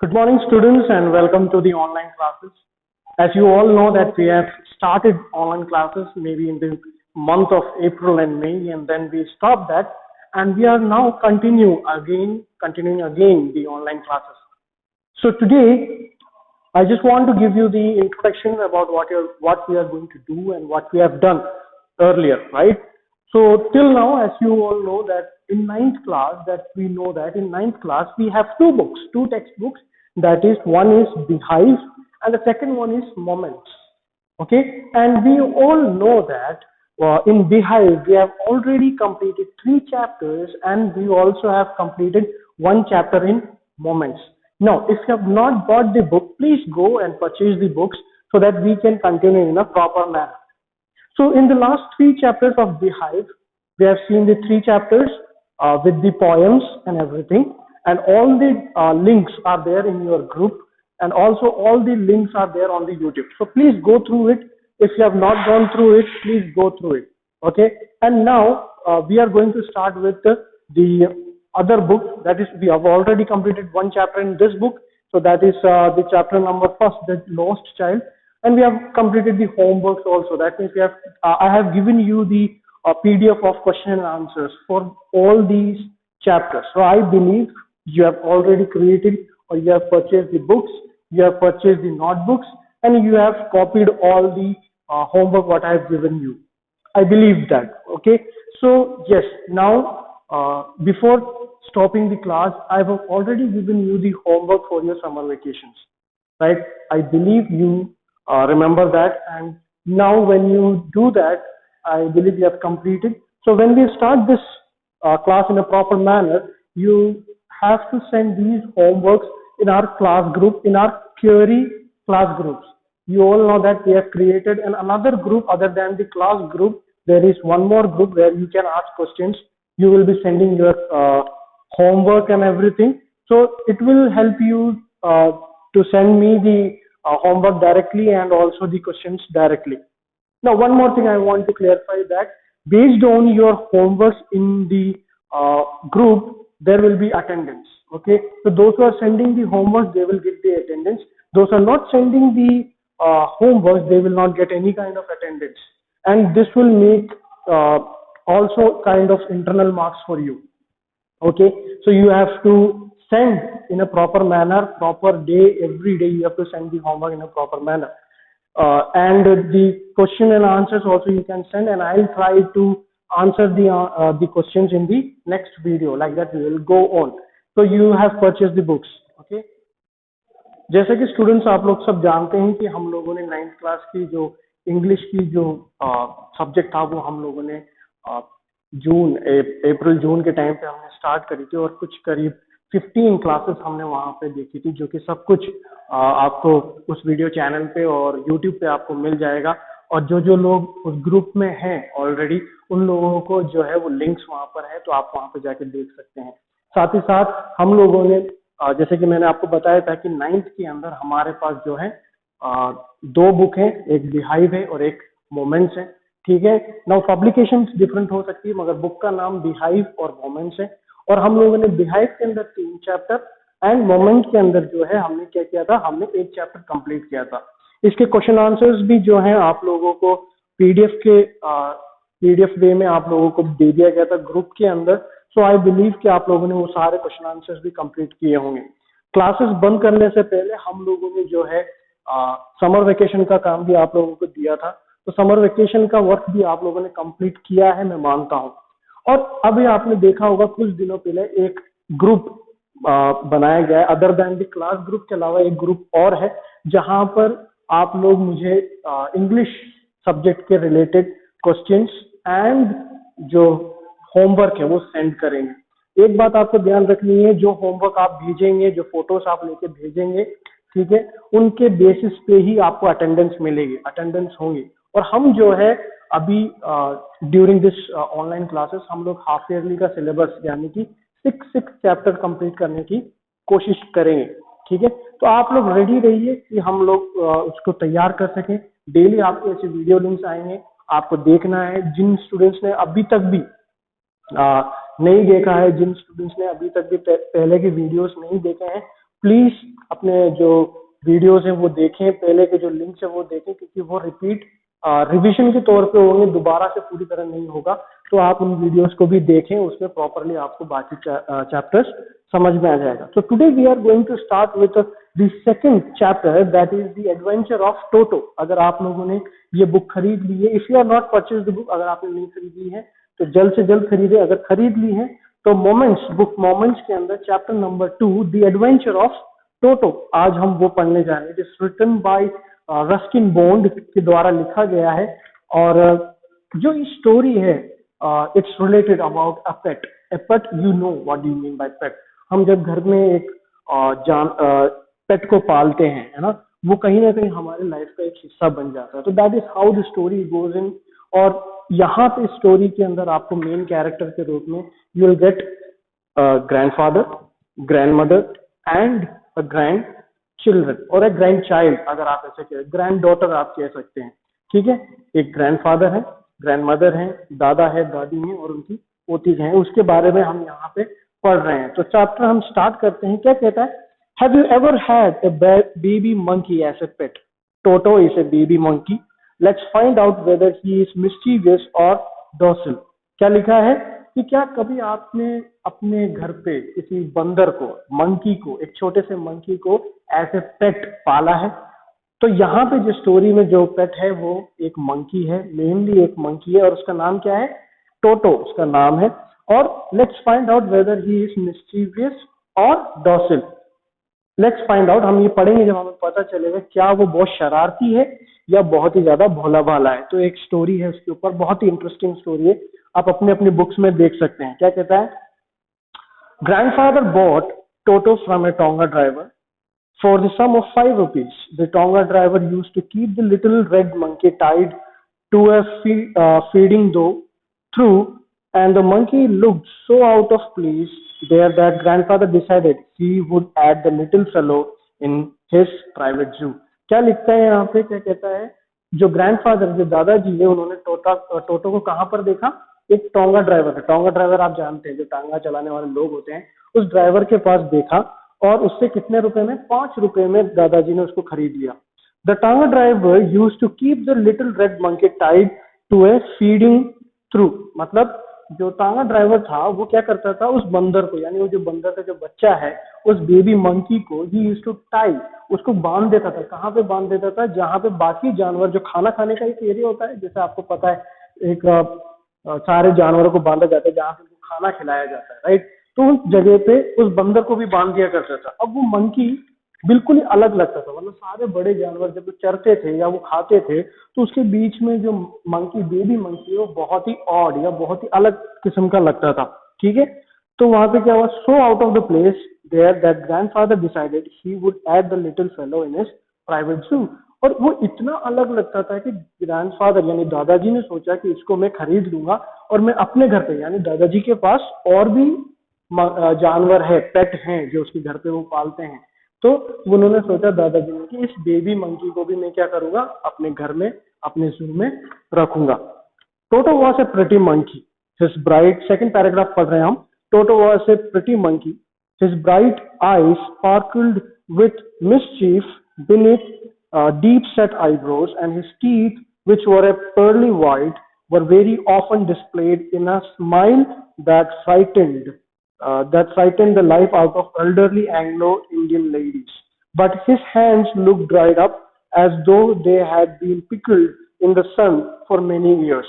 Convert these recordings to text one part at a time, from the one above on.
Good morning, students, and welcome to the online classes. As you all know that we have started online classes maybe in the month of April and May, and then we stopped that, and we are now continuing again the online classes. So today, I just want to give you the introduction about what we are going to do and what we have done earlier, right? So till now, as you all know that in ninth class, we have two textbooks. That is, one is Beehive and the second one is Moments. Okay, and we all know that in Beehive we have already completed 3 chapters, and we also have completed 1 chapter in Moments. Now, if you have not bought the book, please go and purchase the books so that we can continue in a proper manner. So in the last 3 chapters of Beehive, we have seen the 3 chapters with the poems and everything, and all the links are there in your group, and also all the links are there on the YouTube. So please go through it. If you have not gone through it, please go through it. Okay. And now we are going to start with the other book. That is, we have already completed 1 chapter in this book. So that is the chapter number first, the lost child. And we have completed the homeworks also. That means I have given you the PDF of question and answers for all these chapters. So I believe you have already created, or you have purchased the books, you have purchased the notebooks, and you have copied all the homework what I have given you. I believe that. Okay. So yes, now before stopping the class, I have already given you the homework for your summer vacations, right? I believe you remember that, and now when you do that, I believe you have completed. So when we start this class in a proper manner, you have to send these homeworks in our class group, in our theory class groups. You all know that we have created another group other than the class group. There is one more group where you can ask questions. You will be sending your homework and everything. So it will help you to send me the homework directly and also the questions directly. Now, one more thing I want to clarify, that based on your homeworks in the group, there will be attendance. Okay, so those who are sending the homework, they will get the attendance. Those who are not sending the homework, they will not get any kind of attendance, and this will make also kind of internal marks for you. Okay, so you have to send in a proper manner, proper day, every day you have to send the homework in a proper manner. And the question and answers also you can send, and I'll try to answer the questions in the next video. Like that we will go on. So you have purchased the books. Okay. जैसे कि students आप लोग सब जानते हैं कि हम लोगों ने 9th क्लास की जो इंग्लिश की जो सब्जेक्ट था वो हम लोगों ने अप्रैल जून के टाइम पे हमने स्टार्ट करी थी, और कुछ करीब 15 क्लासेस हमने वहां पे देखी थी, जो कि सब कुछ आपको उस वीडियो चैनल पे और यूट्यूब पे आपको मिल जाएगा। और जो लोग उस ग्रुप में हैं ऑलरेडी, उन लोगों को जो है वो लिंक्स वहां पर है, तो आप वहां पे जाके देख सकते हैं। साथ ही साथ हम लोगों ने जैसे कि मैंने आपको बताया था कि 9th के अंदर हमारे पास जो है 2 बुक हैं, एक Beehive है और एक Moments है। ठीक है। नाउ पब्लिकेशन डिफरेंट हो सकती है, मगर बुक का नाम Beehive और Moments है। और हम लोगों ने Beehive के अंदर 3 चैप्टर एंड Moment के अंदर जो है हमने क्या किया था, हमने 1 चैप्टर कंप्लीट किया था। इसके क्वेश्चन आंसर्स भी जो है आप लोगों को पीडीएफ वे में आप लोगों को दे दिया गया था ग्रुप के अंदर। सो आई बिलीव कि आप लोगों ने वो सारे क्वेश्चन आंसर्स भी कंप्लीट किए होंगे। क्लासेस बंद करने से पहले हम लोगों ने जो है समर वेकेशन का काम भी आप लोगों को दिया था, तो समर वेकेशन का वर्क भी आप लोगों ने कंप्लीट किया है, मैं मानता हूँ। और अभी आपने देखा होगा कुछ दिनों पहले एक ग्रुप बनाया गया है, other than the class group के अलावा एक ग्रुप और है, जहां पर आप लोग मुझे इंग्लिश सब्जेक्ट के रिलेटेड क्वेश्चंस एंड जो होमवर्क है वो सेंड करेंगे। एक बात आपको ध्यान रखनी है, जो होमवर्क आप भेजेंगे, जो फोटोज आप लेके भेजेंगे, ठीक है, उनके बेसिस पे ही आपको अटेंडेंस मिलेगी, अटेंडेंस होंगी। और हम जो है अभी ड्यूरिंग दिस ऑनलाइन क्लासेस हम लोग हाफ ईयरली का सिलेबस यानी कि 6 चैप्टर कंप्लीट करने की कोशिश करेंगे। ठीक है, तो आप लोग रेडी रहिए कि हम लोग उसको तैयार कर सकें। डेली आपको ऐसे वीडियो लिंक्स आएंगे, आपको देखना है। जिन स्टूडेंट्स ने अभी तक भी नहीं देखा है, जिन स्टूडेंट्स ने अभी तक भी पहले के वीडियोस नहीं देखे हैं, प्लीज अपने जो वीडियोस हैं वो देखें, पहले के जो लिंक्स है वो देखें, क्योंकि वो रिपीट रिवीजन के तौर पे होंगे, दोबारा से पूरी तरह नहीं होगा। तो आप उन वीडियोस को भी देखें, उसमें प्रॉपरली आपको बाकी चैप्टर्स समझ में आ जाएगा। तो today we are going to start with the second chapter, that is the adventure of Toto. अगर आप लोगों ने ये बुक खरीद ली है, if you are not purchase the book, अगर आपने नहीं खरीद ली है तो जल्द से जल्द खरीदे। अगर खरीद ली है तो मोमेंट्स, बुक मोमेंट्स के अंदर chapter number 2 the adventure of Toto, आज हम वो पढ़ने जा रहे हैं। It is written by Ruskin Bond के द्वारा लिखा गया है। और जो स्टोरी है, it's related about a pet. A pet, you know what do you mean by pet. हम जब घर में एक पेट को पालते हैं, है ना, वो कहीं ना कहीं हमारे लाइफ का एक हिस्सा बन जाता है। तो that is how the story goes in. और यहाँ पे स्टोरी के अंदर आपको मेन कैरेक्टर के रूप में you will get grandfather, grandmother and a grand children, और एक ग्रैंड चाइल्ड, अगर आप ऐसे कहें, ग्रैंड डॉटर आप कह सकते हैं। ठीक है, एक ग्रैंडफादर है, ग्रैंडमदर है, दादा है, दादी है, और उनकी पोती है। उसके बारे में हम यहाँ पे पढ़ रहे हैं। तो चैप्टर हम स्टार्ट करते हैं। क्या कहता है? Have you ever had a baby monkey as a pet? Toto is a baby monkey. Let's find out whether he is mischievous और डॉसिल। क्या लिखा है कि क्या कभी आपने अपने घर पे किसी बंदर को, मंकी को, एक छोटे से मंकी को एज ए पेट पाला है? तो यहाँ पे जो स्टोरी में जो पेट है वो एक मंकी है, मेनली एक मंकी है, और उसका नाम क्या है? टोटो उसका नाम है। और let's find out whether he is mischievous और डॉसिल। लेट्स फाइंड आउट, हम ये पढ़ेंगे जब हमें पता चलेगा क्या वो बहुत शरारती है या बहुत ही ज्यादा भोला भाला है। तो एक स्टोरी है उसके ऊपर, बहुत ही इंटरेस्टिंग स्टोरी है, आप अपने अपने बुक्स में देख सकते हैं। क्या कहता है? Grandfather bought Toto from a tonga driver for the sum of 5 rupees. The Tonga driver used to keep the little red monkey tied to a feeding through, and the monkey looked so out of place there that grandfather decided he would add the little fellow in his private zoo. क्या लिखता है यहाँ पे? क्या कहता है? जो grandfather, जो दादाजी है, उन्होंने टोटो को कहाँ पर देखा? एक टोंगा ड्राइवर है। टोंगा ड्राइवर आप जानते हैं, जो टांगा चलाने वाले लोग होते हैं, उस ड्राइवर के पास देखा, और उससे कितने रुपए में? 5 रुपए में दादाजी ने उसको खरीद लिया। The tonga driver used to keep the little red monkey tied to a feeding through. मतलब जो टांगा ड्राइवर था वो क्या करता था? उस बंदर को, यानी वो जो बंदर का जो बच्चा है, उस बेबी मंकी को ही यूज टू टाई, उसको बांध देता था। कहाँ पे बांध देता था? जहाँ पे बाकी जानवर, जो खाना खाने का एक एरिया होता है, जैसे आपको पता है, एक सारे जानवरों को बांधा जाता है जहाँ पे उनको खाना खिलाया जाता है, राइट? तो उस जगह पे उस बंदर को भी बांध दिया करता था। अब वो मंकी बिल्कुल ही अलग लगता था, मतलब सारे बड़े जानवर जब वो चरते थे या वो खाते थे, तो उसके बीच में जो मंकी, बेबी मंकी, वो बहुत ही ऑड या बहुत ही अलग किस्म का लगता था। ठीक है, तो वहां पे क्या हुआ? So out of the place there that grandfather decided he would add the little fellow in his private zoo. और वो इतना अलग लगता था कि ग्रैंडफादर यानी दादाजी ने सोचा कि इसको मैं खरीद लूंगा, और मैं अपने घर पे, यानी दादाजी के पास और भी जानवर है, पेट हैं जो उसके घर पे वो पालते हैं। तो उन्होंने सोचा, दादाजी ने, कि इस बेबी मंकी को भी मैं क्या करूंगा? अपने घर में, अपने जू में रखूंगा। Toto was a pretty monkey, his bright, second paragraph पढ़ रहे हैं हम। Toto was a pretty monkey, his bright eyes sparkled with mischief beneath deep set eyebrows, and his teeth, which were a pearly white, were very often displayed in a smile that frightened the life out of elderly Anglo-Indian ladies. But his hands looked dried up as though they had been pickled in the sun for many years.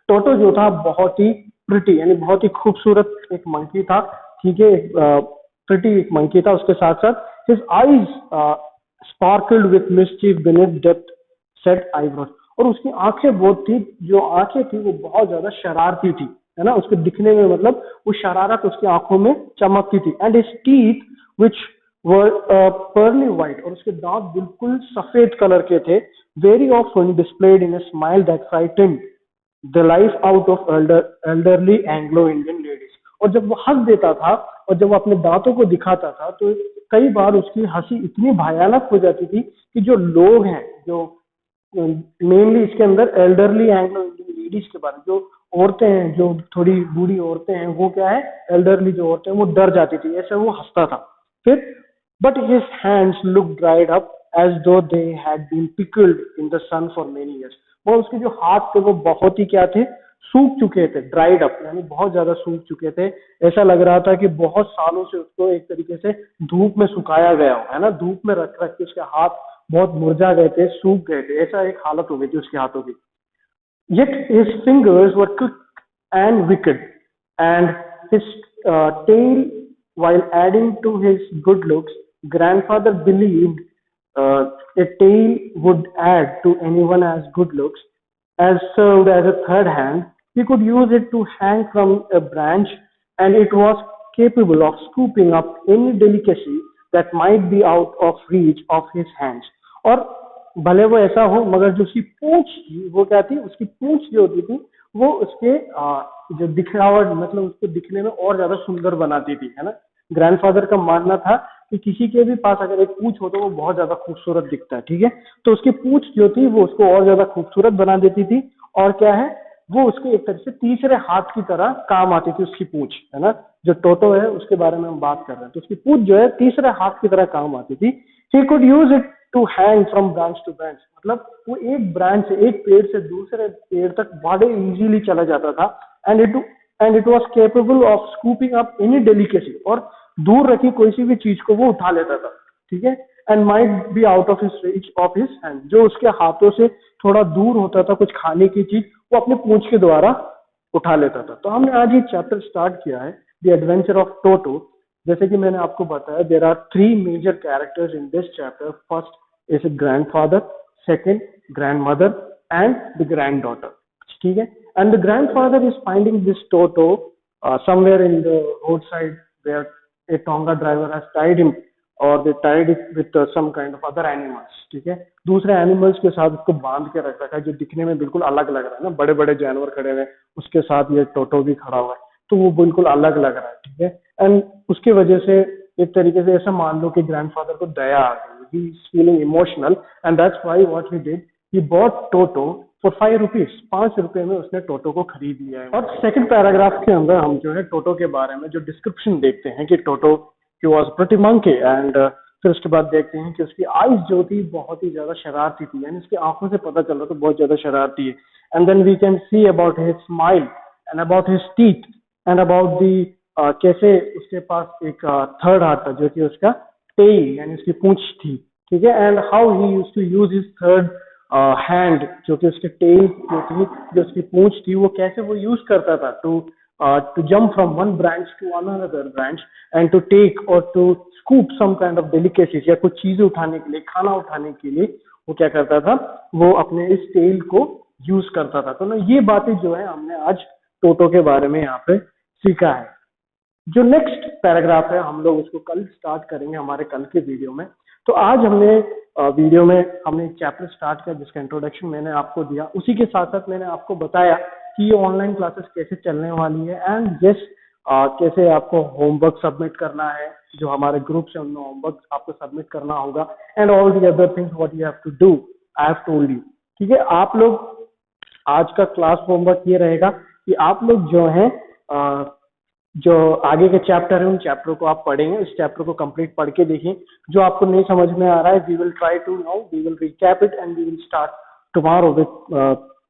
टोटो जो था बहुत ही pretty, यानी बहुत ही खूबसूरत एक monkey था। ठीक है, एक प्रिटी एक मंकी था। उसके साथ साथ his eyes sparkled with mischief beneath depth set eyebrows, और उसकी आंखें बहुत थी, जो आंखें थी वो बहुत ज्यादा शरारती थी, है ना, उसके दिखने में, मतलब वो शरारत उसकी आंखों में चमकती थी। And his teeth which were pearly white, और उसके दांत बिल्कुल सफेद कलर के थे, very often displayed in a smile that frightened the life out of elderly Anglo Indian ladies. और जब वो हंस देता था और जब वो अपने दांतों को दिखाता था, तो कई बार उसकी हंसी इतनी भयानक हो जाती थी कि जो लोग हैं, जो मेनली इसके अंदर एल्डरली एंग्लो इंडियन लेडीज के बारे में, जो औरतें हैं, जो थोड़ी बूढ़ी औरतें हैं, वो क्या है, एल्डरली जो औरतें हैं, वो डर जाती थी, ऐसे वो हंसता था। फिर but his hands looked dried up as though they had been pickled in the sun for many years. वो उसके जो हाथ थे वो बहुत ही क्या थे, सूख चुके थे, ड्राइड अप यानी बहुत ज्यादा सूख चुके थे। ऐसा लग रहा था कि बहुत सालों से उसको एक तरीके से धूप में सुखाया गया हो, है ना, धूप में रख रख के उसके हाथ बहुत मुरझा गए थे, सूख गए थे, ऐसा एक हालत हो गई थी उसके हाथों की। Yet his fingers were quick and wicked, and his tail, while adding to his good looks, grandfather believed a tail would add to anyone as good looks, as served as a third hand. He could use it to hang from a branch, and it was capable of scooping up any delicacy that might be out of reach of his hands. और भले वो ऐसा हो, मगर जो उसकी पूंछ थी वो क्या थी, उसकी पूंछ जो होती थी वो उसके जो दिखावट, मतलब उसको दिखने में और ज्यादा सुंदर बनाती थी, है ना। ग्रैंडफादर का मानना था कि किसी के भी पास अगर एक पूंछ हो तो वो बहुत ज्यादा खूबसूरत दिखता है, ठीक है। तो उसकी पूंछ जो थी वो उसको और ज्यादा खूबसूरत बना देती थी, और क्या है, वो उसके एक तरह से तीसरे हाथ की तरह काम आती थी उसकी पूंछ, है ना। जो टोटो है उसके बारे में हम बात कर रहे हैं, तो उसकी पूंछ जो है तीसरे हाथ की तरह काम आती थी। He could use it to hang from branch to branch, मतलब वो एक ब्रांच से, एक पेड़ से दूसरे पेड़ तक बड़े इजीली चला जाता था। And it was capable of scooping up any delicacy, और दूर रखी कोई सी भी चीज को वो उठा लेता था, ठीक है। And might be out of his reach of his hand, जो उसके हाथों से थोड़ा दूर होता था कुछ खाने की चीज, वो अपने पूंछ के द्वारा उठा लेता था। तो हमने आज ये चैप्टर स्टार्ट किया है, द एडवेंचर ऑफ टोटो। जैसे कि मैंने आपको बताया, there are three major characters in this chapter. First is grandfather, second grandmother, and the granddaughter, ठीक है। And the grandfather is finding this Toto somewhere in the roadside where a Tonga driver has tied him, or they tied it with some kind of other animals, ठीक है। दूसरे animals के साथ उसको बांध के रख रखा है, जो दिखने में बिल्कुल अलग लग रहा है ना, बड़े बड़े जानवर खड़े हुए, उसके साथ ये टोटो भी खड़ा हुआ है, तो वो बिल्कुल अलग लग रहा है, ठीक है। एंड उसकी वजह से एक तरीके से ऐसा मान लो कि ग्रैंडफादर को दया आ गई, he is feeling emotional, and that's why what he did, he bought toto for 5 rupees, 5 रुपए में उसने टोटो को खरीद लिया है। और सेकंड पैराग्राफ के अंदर हम जो है टोटो के बारे में जो डिस्क्रिप्शन देखते हैं कि Toto he was pretty monkey, and फिर उसके बाद देखते हैं कि उसकी आईज जो थी बहुत ही ज्यादा शरारती थी, यानी उसकी आंखों से पता चल रहा था बहुत ज्यादा शरारती है। And then we can see about his smile and about his teeth and about the कैसे उसके पास एक थर्ड हाथ था जो कि उसका टेल यानी उसकी पूंछ थी, ठीक है। And how he used to use his third hand, जो कि उसके टेल जो थी, जो उसकी पूंछ थी, वो कैसे वो यूज करता था to jump from one branch to another branch and to take और to scoop some kind of delicacies, या कुछ चीजें उठाने के लिए, खाना उठाने के लिए वो क्या करता था, वो अपने इस टेल को यूज करता था। तो ना ये बातें जो है हमने आज टोटो के बारे में यहाँ पे सीखा है। जो नेक्स्ट पैराग्राफ है हम लोग उसको कल स्टार्ट करेंगे हमारे कल के वीडियो में। तो आज हमने वीडियो में हमने एक चैप्टर स्टार्ट किया जिसका इंट्रोडक्शन मैंने आपको दिया, उसी के साथ साथ मैंने आपको बताया कि ये ऑनलाइन क्लासेस कैसे चलने वाली है, एंड यस कैसे आपको होमवर्क सबमिट करना है, जो हमारे ग्रुप से उनमें होमवर्क आपको सबमिट करना होगा, and all the other things what you have to do, I have told you, ठीक है। आप लोग आज का क्लास होमवर्क ये रहेगा कि आप लोग जो है जो आगे के चैप्टर है उन चैप्टरों को आप पढ़ेंगे, इस चैप्टर को कंप्लीट पढ़ के देखिए। जो आपको नहीं समझ में आ रहा है, we will try to now, we will recap it and we will start tomorrow with,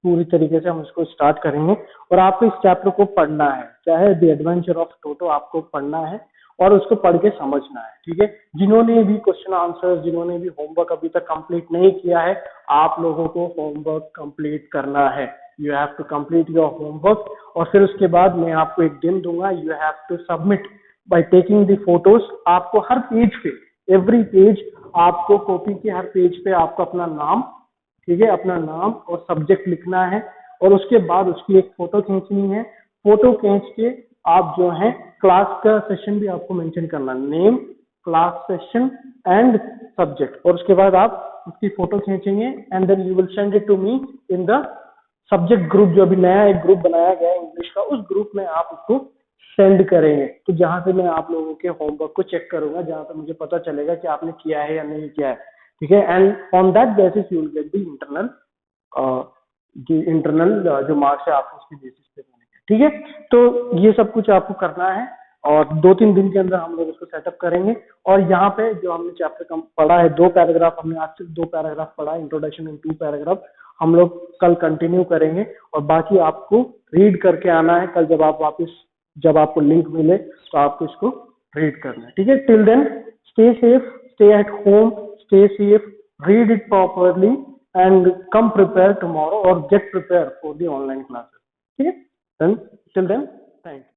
पूरी तरीके से हम इसको स्टार्ट करेंगे। और आपको इस चैप्टर को पढ़ना है, क्या है, द एडवेंचर ऑफ टोटो आपको पढ़ना है और उसको पढ़ के समझना है, ठीक है। जिन्होंने भी क्वेश्चन आंसर, जिन्होंने भी होमवर्क अभी तक कंप्लीट नहीं किया है, आप लोगों को होमवर्क कंप्लीट करना है। You have to complete your homework, और फिर उसके बाद मैं आपको एक दिन दूंगा, you have to submit by taking the photos. आपको हर पेज पे, एवरी पेज, आपको कॉपी के हर पेज पे आपको अपना नाम, ठीक है, अपना नाम और सब्जेक्ट लिखना है, और उसके बाद उसकी एक फोटो खींचनी है। फोटो खींच के आप जो है क्लास का सेशन भी आपको मेंशन करना, name, class session and subject, और उसके बाद आप उसकी फोटो खींचेंगे and then you will send it to me in the subject group, जो अभी नया एक ग्रुप बनाया गया है इंग्लिश का, उस ग्रुप में आप उसको सेंड करेंगे। तो जहां से मैं आप लोगों के होमवर्क को चेक करूंगा, जहां पे मुझे पता चलेगा कि आपने किया है या नहीं किया है, ठीक है। And on that basis you will get the internal जो मार्क्स है आपको उसके बेसिस पे मिलेंगे, ठीक है। तो ये सब कुछ आपको करना है। और 2-3 दिन के अंदर हम लोग उसको सेटअप करेंगे। और यहाँ पे जो हमने चैप्टर कम पढ़ा है, 2 पैराग्राफ हमने आज सिर्फ 2 पैराग्राफ पढ़ा, इंट्रोडक्शन इन 2 पैराग्राफ, हम लोग कल कंटिन्यू करेंगे और बाकी आपको रीड करके आना है। कल जब आपको लिंक मिले तो आपको इसको रीड करना है, ठीक है। Till then stay safe, stay at home, stay safe, read it properly and come prepare tomorrow or get prepared for the online classes, ठीक है। Then till then, thank you.